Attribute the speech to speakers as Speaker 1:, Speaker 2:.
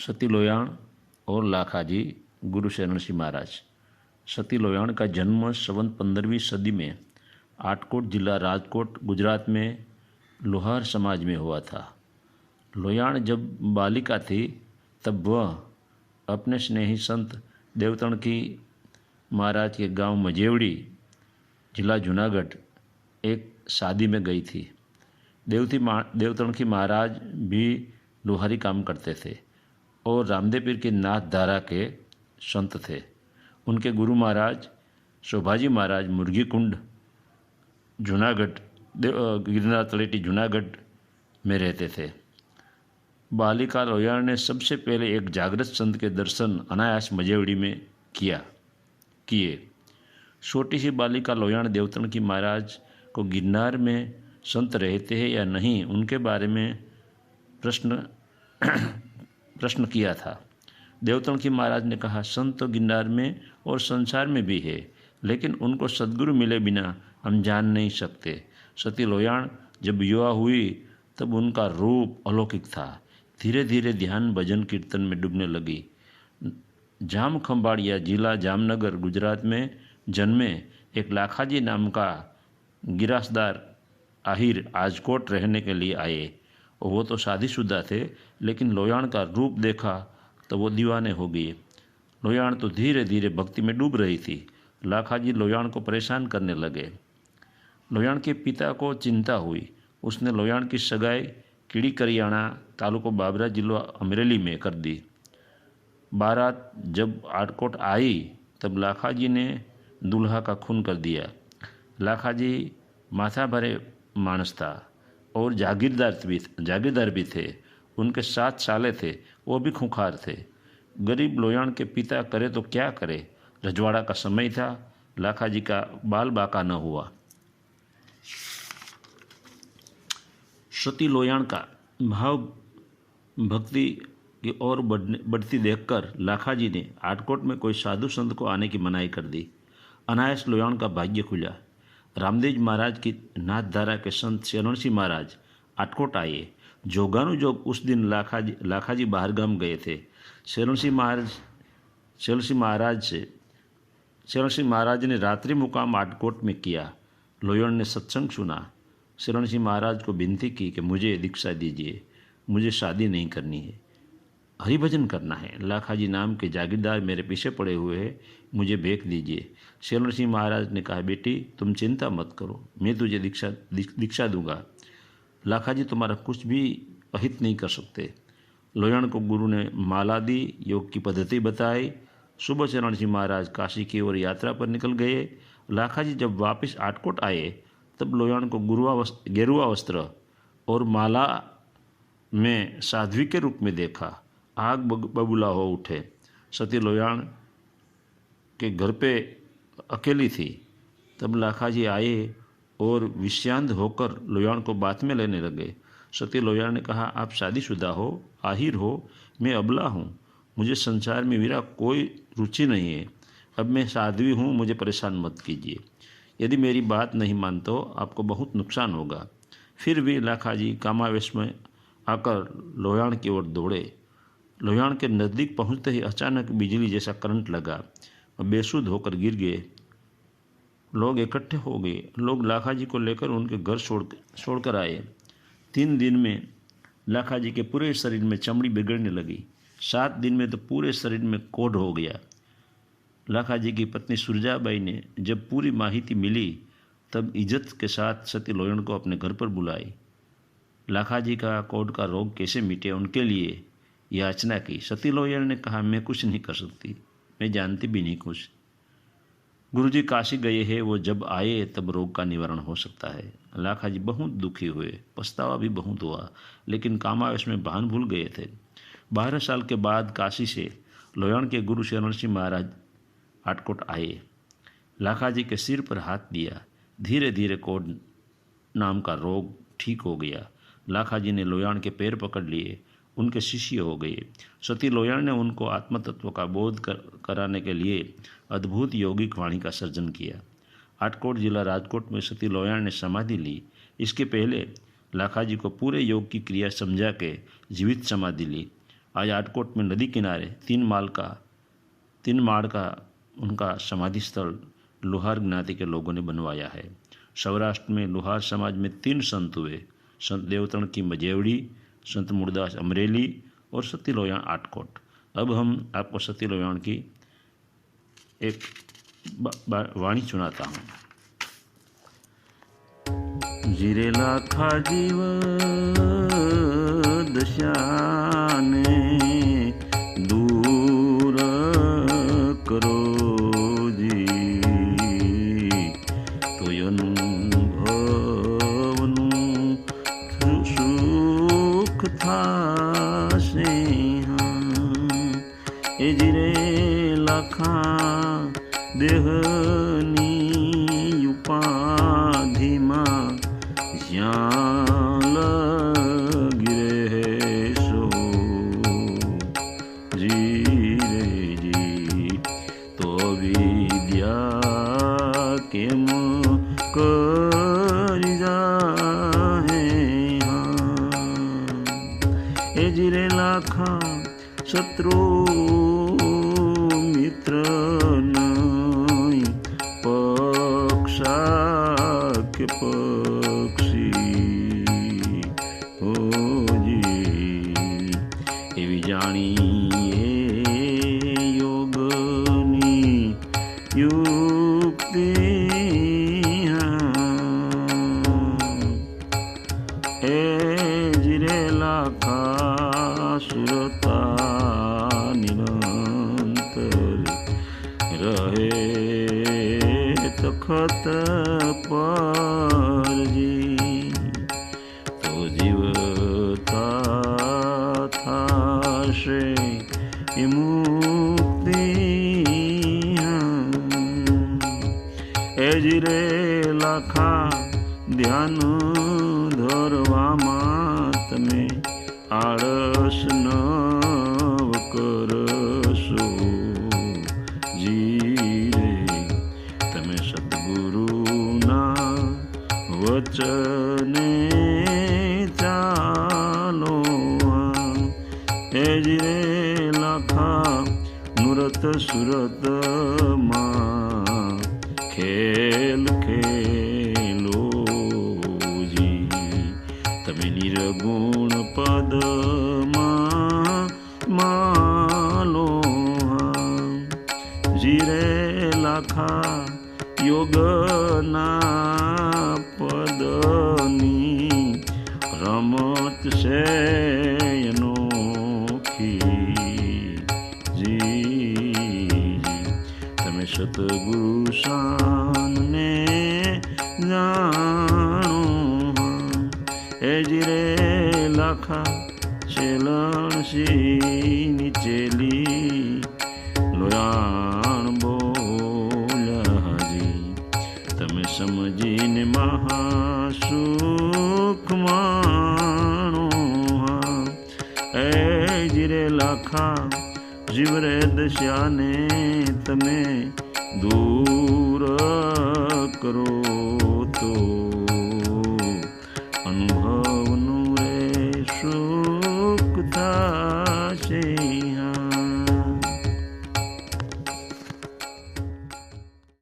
Speaker 1: सती लोयाण और लाखाजी गुरु शरण सिंह महाराज। सती लोयाण का जन्म संवत 15वीं सदी में आटकोट जिला राजकोट गुजरात में लोहार समाज में हुआ था। लोयाण जब बालिका थी तब वह अपने स्नेही संत देवतण की महाराज के गांव मजेवड़ी जिला जूनागढ़ एक शादी में गई थी। देवतण की महाराज भी लोहारी काम करते थे और रामदेव पीर के नाथ धारा के संत थे। उनके गुरु महाराज शोभाजी महाराज मुर्गी कुंड जूनागढ़ गिरनार तलेटी जूनागढ़ में रहते थे। बालिका लोयाण ने सबसे पहले एक जागृत संत के दर्शन अनायास मजेवड़ी में किए। छोटी सी बालिका लोयाण देवतण की महाराज को गिरनार में संत रहते हैं या नहीं उनके बारे में प्रश्न किया था। देवतण की महाराज ने कहा, संत तो गिरनार में और संसार में भी है, लेकिन उनको सद्गुरु मिले बिना हम जान नहीं सकते। सती लोयाण जब युवा हुई तब उनका रूप अलौकिक था। धीरे धीरे ध्यान भजन कीर्तन में डूबने लगी। जाम खंभाड़िया जिला जामनगर गुजरात में जन्मे एक लाखाजी नाम का गिरासदार आहिर आजकोट रहने के लिए आए। वो तो शादीशुदा थे, लेकिन लोयाण का रूप देखा तो वो दीवाने हो गए। लोयाण तो धीरे धीरे भक्ति में डूब रही थी। लाखाजी लोयाण को परेशान करने लगे। लोयाण के पिता को चिंता हुई। उसने लोयाण की सगाई कीड़ी करियाणा तालुको बाबरा जिला अमरेली में कर दी। बारात जब आटकोट आई तब लाखाजी ने दूल्हा का खून कर दिया। लाखाजी माथा भरे मानस था और जागीरदार भी थे। उनके 7 साले थे, वो भी खूंखार थे। गरीब लोयाण के पिता करे तो क्या करे। रजवाड़ा का समय था। लाखाजी का बाल बाका न हुआ। सती लोयाण का भाव भक्ति की ओर बढ़ती देखकर लाखाजी ने आटकोट में कोई साधु संत को आने की मनाही कर दी। अनायास लोयाण का भाग्य खुला। रामदेव महाराज की नाथधारा के संत शरण सिंह महाराज आटकोट आए। जोगानुजोग उस दिन लाखाजी बाहरगाम गए थे। शरण सिंह महाराज ने रात्रि मुकाम आटकोट में किया। लोयाण ने सत्संग सुना। शरण सिंह महाराज को विनती की कि मुझे दीक्षा दीजिए, मुझे शादी नहीं करनी है, हरिभजन करना है। लाखाजी नाम के जागीरदार मेरे पीछे पड़े हुए हैं, मुझे भेंट दीजिए। शरण सिंह महाराज ने कहा, बेटी तुम चिंता मत करो, मैं तुझे दीक्षा दूंगा। लाखाजी तुम्हारा कुछ भी अहित नहीं कर सकते। लोयाण को गुरु ने माला दी, योग की पद्धति बताई। सुबह शरण सिंह महाराज काशी की ओर यात्रा पर निकल गए। लाखाजी जब वापस आटकोट आए तब लोयाण को गेरुआ वस्त्र और माला में साध्वी के रूप में देखा। आग बबूला हो उठे। सती लोयाण के घर पे अकेली थी। तब लाखाजी आए और विषांत होकर लोयाण को बात में लेने लगे। सती लोयाण ने कहा, आप शादीशुदा हो, आहिर हो, मैं अबला हूँ, मुझे संसार में मेरा कोई रुचि नहीं है। अब मैं साध्वी हूँ, मुझे परेशान मत कीजिए। यदि मेरी बात नहीं मानते हो आपको बहुत नुकसान होगा। फिर भी लाखाजी कामावेश में आकर लोयाण की ओर दौड़े। लोयाण के नज़दीक पहुंचते ही अचानक बिजली जैसा करंट लगा और बेसुध होकर गिर गए। लोग इकट्ठे हो गए। लोग लाखाजी को लेकर उनके घर छोड़कर आए। 3 दिन में लाखाजी के पूरे शरीर में चमड़ी बिगड़ने लगी। 7 दिन में तो पूरे शरीर में कोढ़ हो गया। लाखाजी की पत्नी सुरजाबाई ने जब पूरी माहिती मिली तब इज्जत के साथ सती लोयाण को अपने घर पर बुलाई। लाखाजी का कोढ़ का रोग कैसे मिटे उनके लिए याचना की। सती लोयाण ने कहा, मैं कुछ नहीं कर सकती, मैं जानती भी नहीं कुछ। गुरुजी काशी गए हैं, वो जब आए तब रोग का निवारण हो सकता है। लाखाजी बहुत दुखी हुए, पछतावा भी बहुत हुआ, लेकिन कामावेश में भान भूल गए थे। 12 साल के बाद काशी से लोयाण के गुरु शरण सिंह महाराज आटकोट आए। लाखाजी के सिर पर हाथ दिया। धीरे धीरे कोढ़ नाम का रोग ठीक हो गया। लाखाजी ने लोयाण के पैर पकड़ लिए, उनके शिष्य हो गए। सती लोयाण ने उनको आत्मतत्व का बोध कराने के लिए अद्भुत यौगिक वाणी का सर्जन किया। आटकोट जिला राजकोट में सती लोयाण ने समाधि ली। इसके पहले लाखाजी को पूरे योग की क्रिया समझा के जीवित समाधि ली। आज आटकोट में नदी किनारे 3 माड़ का उनका समाधि स्थल लोहार ज्ञाति के लोगों ने बनवाया है। सौराष्ट्र में लोहार समाज में 3 संत हुए, संत देवतरण की मजेवड़ी, संत मुरदास अमरेली और सती लोयाण आटकोट। अब हम आपको सती लोयाण की एक वाणी सुनाता हूँ। जीरे लाखा जीव दशाने दूर करो जी, तो अनुभवनु सुख थासे ए जीरे लाखा देहनी उपाधि मां ज्યાં લગી રહે સો જી રે જી, તો વિદ્યા કેમ કરી જાહે એ જીરે લાખા શત્રુ મિત્ર નહીં, પક્ષા કે પક્ષી હોજી, એવી જાણીએ યોગની યુક્તિ એ જીરે લાખા સુરતા નિરંતર રહે તખત પરજી, તો જીવતા થાશે એ મુક્તિ એ જીરે લાખા ધ્યાન ધરવામાં તમે આળસ ન કરશો જીરે, તમે સદગુરુના વચને ચાલો એ જીરે લાખા નુરત સુરત માં ખેલ ખેલો જી, તમે નિર્ગુણ પદમાં માલો જીરે લાખા યોગના પદની રમત છે અનોખી જી, તમે સતગુરુ શાનને જાણો એ જીરે લાખા શેલણશી ચેલી લોયાણ બોલ્યા જી, તમે સમજીને મહાસુખ માણો એ જીરે લાખા જીવરે દશાને તમે દૂર કરો તો